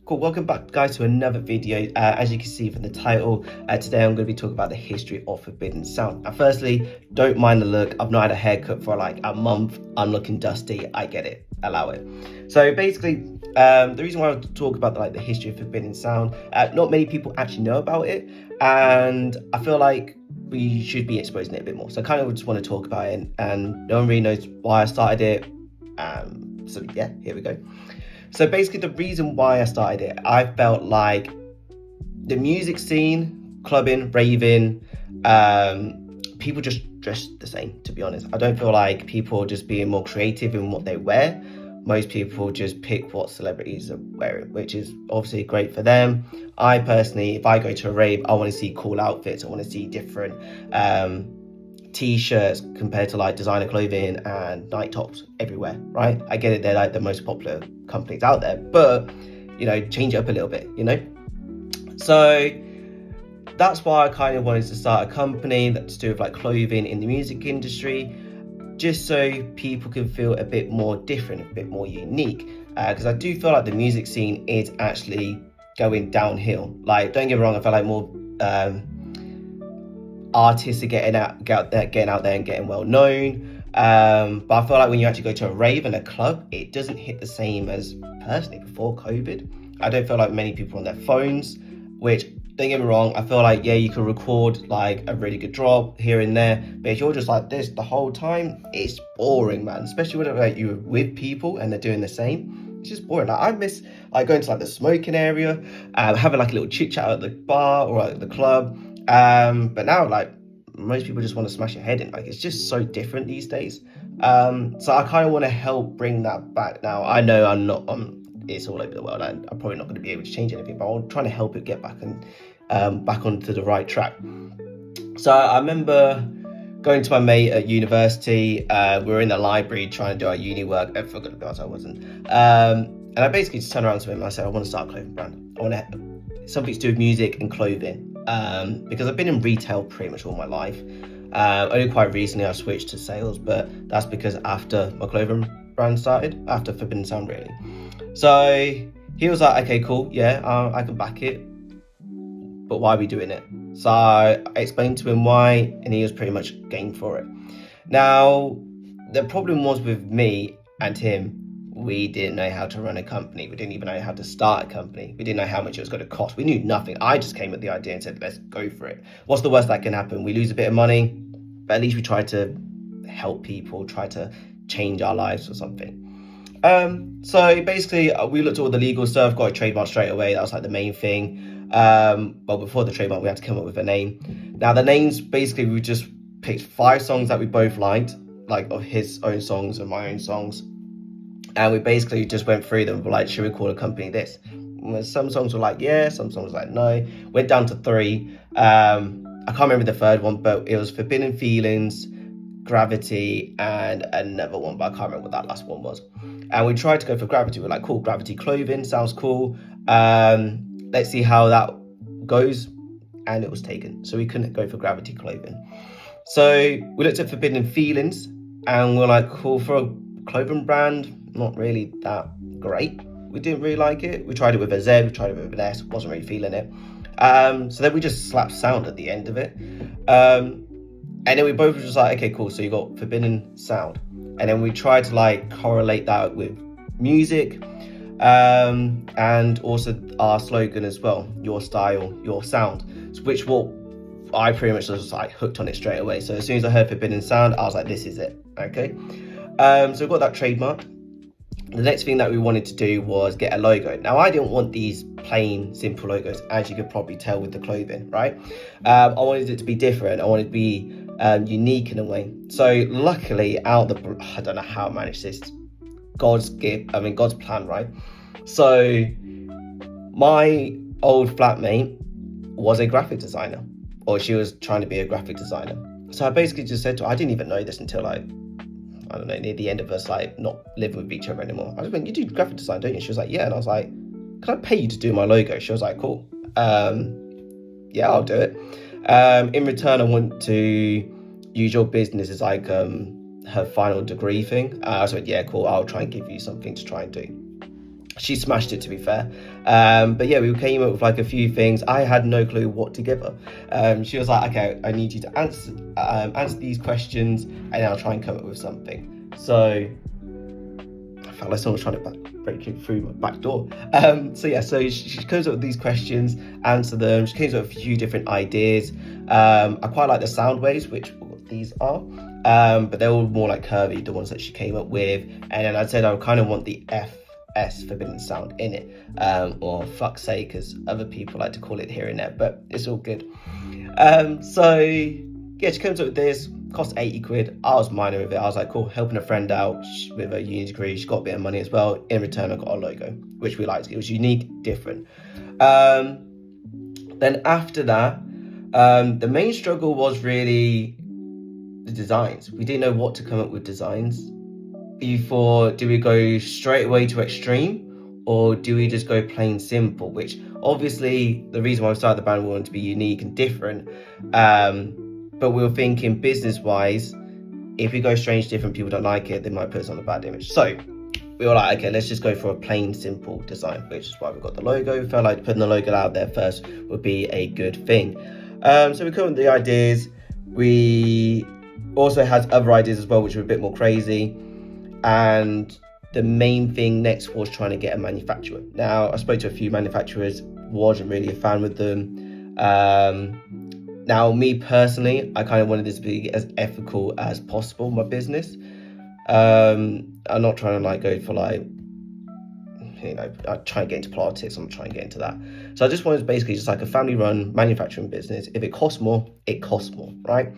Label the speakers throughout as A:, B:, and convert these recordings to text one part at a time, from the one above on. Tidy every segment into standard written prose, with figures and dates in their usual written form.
A: Cool, welcome back guys to another video. As you can see from the title, today I'm going to be talking about the history of Forbidden Sound. Now firstly, don't mind the look. I've not had a haircut for like a month. I'm looking dusty. I get it. Allow it. So basically, the reason why I want to talk about the history of Forbidden Sound, not many people actually know about it, and I feel like we should be exposing it a bit more. So I kind of just want to talk about it, and no one really knows why I started it. So yeah, here we go. So basically the reason why I started it, I felt like the music scene, clubbing, raving, people just dress the same, to be honest. I don't feel like people are just being more creative in what they wear. Most people just pick what celebrities are wearing, which is obviously great for them. I personally, if I go to a rave, I want to see cool outfits. I want to see different t-shirts compared to like designer clothing and night tops everywhere, right? I get it, they're like the most popular companies out there, but change it up a little bit, so that's why I kind of wanted to start a company that's to do with like clothing in the music industry, just so people can feel a bit more different, a bit more unique, because I do feel like the music scene is actually going downhill. Like, don't get me wrong, I feel like more artists are getting out there and getting well known, but I feel like when you actually go to a rave and a club, it doesn't hit the same as personally before COVID. I don't feel like many people on their phones, which, don't get me wrong, I feel like, yeah, you can record like a really good drop here and there, but if you're just like this the whole time, it's boring, man. Especially when like you're with people and they're doing the same, it's just boring. Like, I miss like going to like the smoking area, having like a little chit chat at the bar or at the club. But now, like, most people just want to smash your head in. Like, it's just so different these days. So I kind of want to help bring that back. Now, I know I'm not it's all over the world, and I'm probably not going to be able to change anything, but I'm trying to help it get back and back onto the right track. So I remember going to my mate at university. We were in the library trying to do our uni work. I forgot about I wasn't. And I basically just turned around to him and I said, I want to start a clothing brand. I want to something to do with music and clothing. Because I've been in retail pretty much all my life. Only quite recently I switched to sales, but that's because after my clothing brand started, after Forbidden Sound really. So he was like, okay, cool, yeah, I can back it, but why are we doing it? So I explained to him why, and he was pretty much game for it. Now, the problem was with me and him, we didn't know how to run a company. We didn't even know how to start a company. We didn't know how much it was going to cost. We knew nothing. I just came with the idea and said, let's go for it. What's the worst that can happen? We lose a bit of money, but at least we try to help people, try to change our lives or something. So basically, we looked at all the legal stuff, got a trademark straight away. That was like the main thing. But before the trademark, we had to come up with a name. Now, the names, basically, we just picked 5 songs that we both liked, like of his own songs and my own songs. And we basically just went through them, like, should we call a company this? Some songs were like, yeah, some songs were like, no. Went down to 3. I can't remember the third one, but it was Forbidden Feelings, Gravity, and another one, but I can't remember what that last one was. And we tried to go for Gravity. We're like, cool, Gravity Clothing, sounds cool. Let's see how that goes. And it was taken. So we couldn't go for Gravity Clothing. So we looked at Forbidden Feelings, and we're like, cool, for a clothing brand, not really that great. We didn't really like it. We tried it with a Z, we tried it with an S, wasn't really feeling it. So then we just slapped sound at the end of it. And then we both were just like, okay, cool, so you got Forbidden Sound. And then we tried to like correlate that with music, and also our slogan as well, your style, your sound, which what I pretty much was like hooked on it straight away. So as soon as I heard Forbidden Sound, I was like, this is it, okay? So we got that trademark. The next thing that we wanted to do was get a logo. Now, I didn't want these plain, simple logos, as you could probably tell with the clothing, right? I wanted it to be different. I wanted it to be unique in a way. So luckily, I don't know how I managed this. God's plan, right? So my old flatmate was a graphic designer, or she was trying to be a graphic designer. So I basically just said to her, I didn't even know this until like, I don't know, near the end of us like not living with each other anymore. I just went, you do graphic design, don't you? She was like, yeah. And I was like, can I pay you to do my logo? She was like, cool. Yeah, I'll do it. In return, I want to use your business as like her final degree thing. I said, yeah, cool, I'll try and give you something to try and do. She smashed it, to be fair. But yeah, we came up with like a few things. I had no clue what to give her. She was like, okay, I need you to answer these questions, and I'll try and come up with something. So I felt like someone was trying to break through my back door. So she comes up with these questions, answer them. She comes up with a few different ideas. I quite like the sound waves, which these are. But they're all more like curvy, the ones that she came up with. And then I said I kind of want the FS, forbidden sound, in it, or fuck's sake, as other people like to call it here and there, but it's all good. So yeah, she comes up with this, cost 80 quid. I was minor with it. I was like, cool, helping a friend out with a uni degree. She got a bit of money as well. In return, I got a logo, which we liked. It was unique, different. Then after that, the main struggle was really the designs. We didn't know what to come up with designs. Do we go straight away to extreme, or do we just go plain simple? Which obviously the reason why we started the brand, we wanted to be unique and different. But we were thinking business wise, if we go strange different, people don't like it, they might put us on a bad image. So we were like, okay, let's just go for a plain simple design, which is why we got the logo. We felt like putting the logo out there first would be a good thing. So we come with the ideas. We also had other ideas as well, which were a bit more crazy. And the main thing next was trying to get a manufacturer. Now, I spoke to a few manufacturers, wasn't really a fan with them. Now, me personally, I kind of wanted this to be as ethical as possible, my business. I'm not trying to like go for like, I try and get into politics, I'm trying to get into that. So I just wanted basically just like a family run manufacturing business. If it costs more, it costs more, right?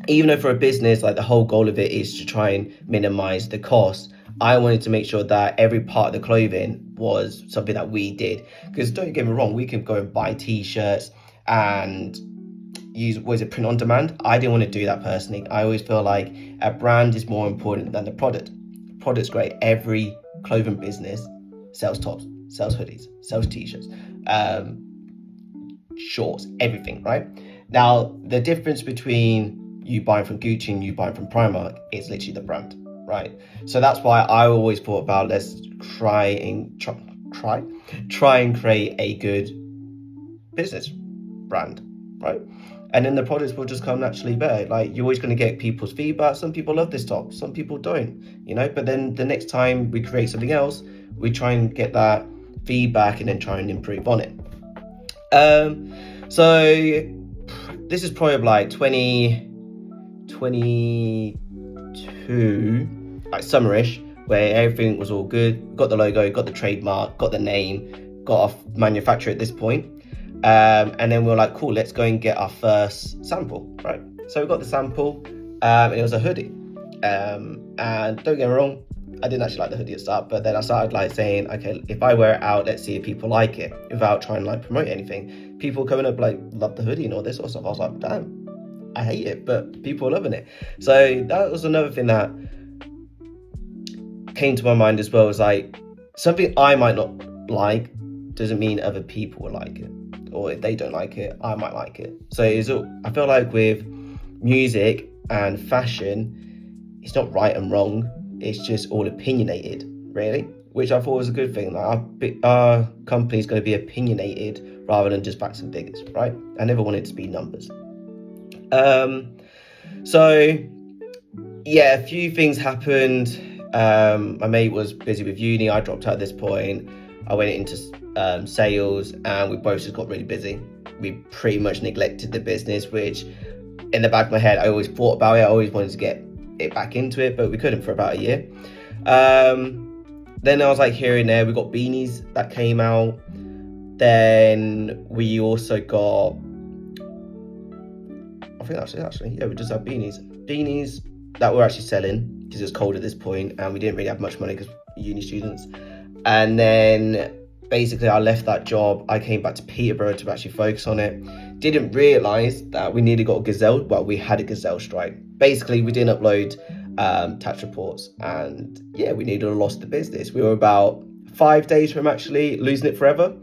A: Even though for a business, like the whole goal of it is to try and minimize the cost, I wanted to make sure that every part of the clothing was something that we did. Because don't get me wrong, we could go and buy t-shirts and use, print on demand? I didn't want to do that personally. I always feel like a brand is more important than the product. Product's great. Every clothing business sells tops, sells hoodies, sells t-shirts, shorts, everything, right? Now, the difference between you buying from Gucci and you buying from Primark is literally the brand, right? So that's why I always thought about, let's try and create a good business brand, right? And then the products will just come naturally better. Like, you're always going to get people's feedback. Some people love this top, some people don't, but then the next time we create something else, we try and get that feedback and then try and improve on it. So this is probably like 2022, like summerish, where everything was all good. Got the logo, got the trademark, got the name, got our manufacturer at this point. And then we were like, cool, let's go and get our first sample, right? So we got the sample, and it was a hoodie. And don't get me wrong, I didn't actually like the hoodie at the start, but then I started like saying, okay, if I wear it out, let's see if people like it, without trying to like promote anything. People coming up like, love the hoodie and all this sort of stuff. I was like, damn, I hate it, but people are loving it. So that was another thing that came to my mind as well, was like, something I might not like doesn't mean other people will like it. Or if they don't like it, I might like it. So I feel like with music and fashion, it's not right and wrong. It's just all opinionated, really, which I thought was a good thing. Like our company's going to be opinionated rather than just facts and figures, right? I never wanted to be numbers. So yeah, a few things happened. My mate was busy with uni. I dropped out at this point. I went into sales, and we both just got really busy. We pretty much neglected the business, which in the back of my head, I always thought about it. I always wanted to get it back into it, but we couldn't for about a year. Then I was like here and there. We got beanies that came out. Then we also got, I think actually, yeah, we just had beanies that were actually selling because it was cold at this point, and we didn't really have much money because uni students. And then basically I left that job. I came back to Peterborough to actually focus on it. Didn't realise that we nearly got a Gazelle. Well, we had a Gazelle strike. Basically, we didn't upload tax reports, and yeah, we nearly lost the business. We were about 5 days from actually losing it forever.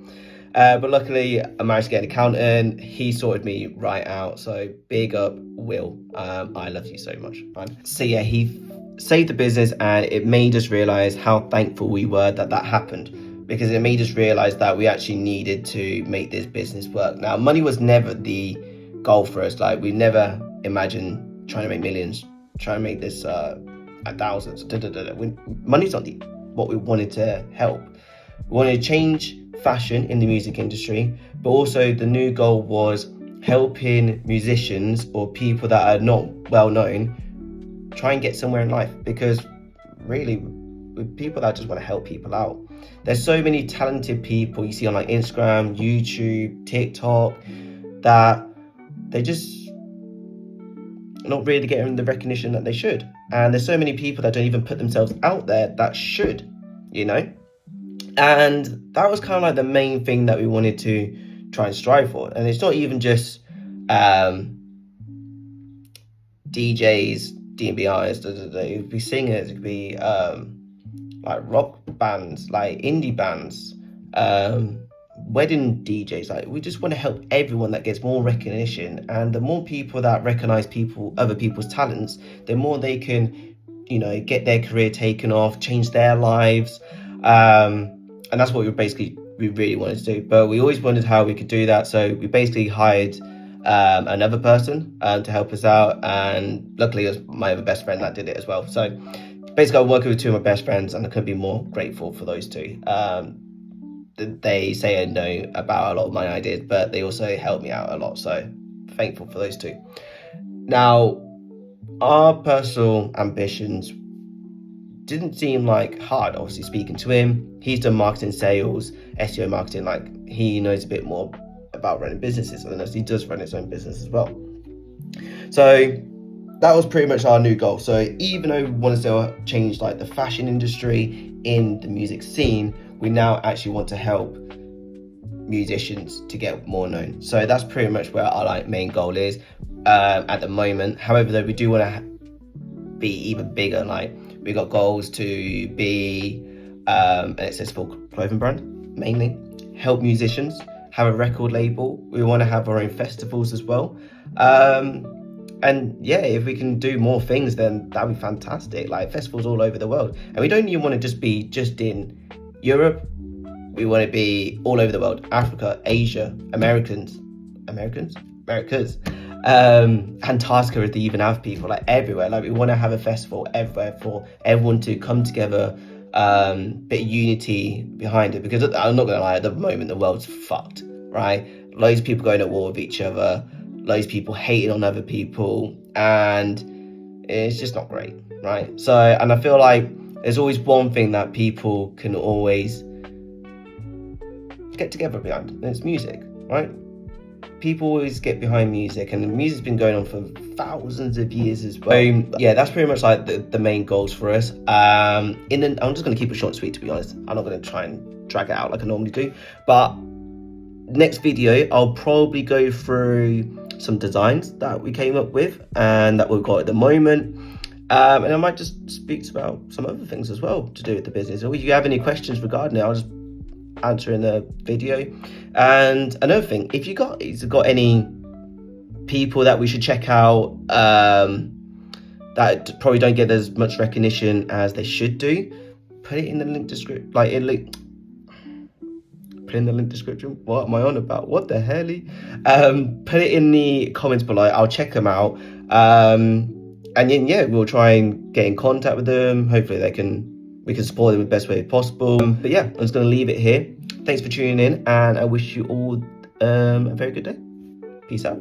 A: But luckily, I managed to get an accountant. He sorted me right out. So big up, Will. I love you so much, man. So yeah, he saved the business, and it made us realize how thankful we were that that happened, because it made us realize that we actually needed to make this business work. Now, money was never the goal for us. Like, we never imagined trying to make millions, trying to make this at thousands. Money's not what we wanted to help. We wanted to change fashion in the music industry, but also the new goal was helping musicians or people that are not well known try and get somewhere in life, because really, with people that just want to help people out, there's so many talented people you see on like Instagram, YouTube, TikTok, that they just not really getting the recognition that they should. And there's so many people that don't even put themselves out there that should, you know. And that was kind of like the main thing that we wanted to try and strive for. And it's not even just DJs, DMBIs, it could be singers, it could be like rock bands, like indie bands, wedding DJs. Like, we just want to help everyone that gets more recognition. And the more people that recognize other people's talents, the more they can, you know, get their career taken off, change their lives. And that's what we really wanted to do. But we always wondered how we could do that. So we basically hired another person to help us out. And luckily it was my other best friend that did it as well. So basically I'm working with two of my best friends, and I couldn't be more grateful for those two. They say no about a lot of my ideas, but they also help me out a lot. So thankful for those two. Now, our personal ambitions didn't seem like hard. Obviously, speaking to him, he's done marketing, sales, SEO marketing. Like, he knows a bit more about running businesses, and he does run his own business as well. So that was pretty much our new goal. So even though we wanted to change like the fashion industry in the music scene, we now actually want to help musicians to get more known. So that's pretty much where our like main goal is at the moment. However, though, we do want to be even bigger. Like, we got goals to be an accessible clothing brand, mainly help musicians, have a record label. We want to have our own festivals as well. And yeah, if we can do more things, then that'd be fantastic. Like, festivals all over the world. And we don't even want to just be in Europe. We want to be all over the world: Africa, Asia, Americas, Antarctica, if they even have people, like everywhere. Like, we want to have a festival everywhere for everyone to come together, bit of unity behind it, because I'm not gonna lie, at the moment the world's fucked, right? Loads of people going to war with each other, loads of people hating on other people, and it's just not great, right? So, and I feel like there's always one thing that people can always get together behind, and it's music, right? People always get behind music, and the music's been going on for thousands of years as well. Yeah, that's pretty much like the main goals for us. I'm just going to keep it short and sweet, to be honest. I'm not going to try and drag it out like I normally do. But next video, I'll probably go through some designs that we came up with and that we've got at the moment. And I might just speak about some other things as well to do with the business. Or if you have any questions regarding it, I'll just answer in the video. And another thing, if you got any people that we should check out that probably don't get as much recognition as they should do, put it in the link description. Put in the link description. What am I on about? What the hell? Put it in the comments below. I'll check them out. And then yeah, we'll try and get in contact with them. Hopefully we can support them in the best way possible. But yeah, I'm just going to leave it here. Thanks for tuning in, and I wish you all a very good day. Peace out.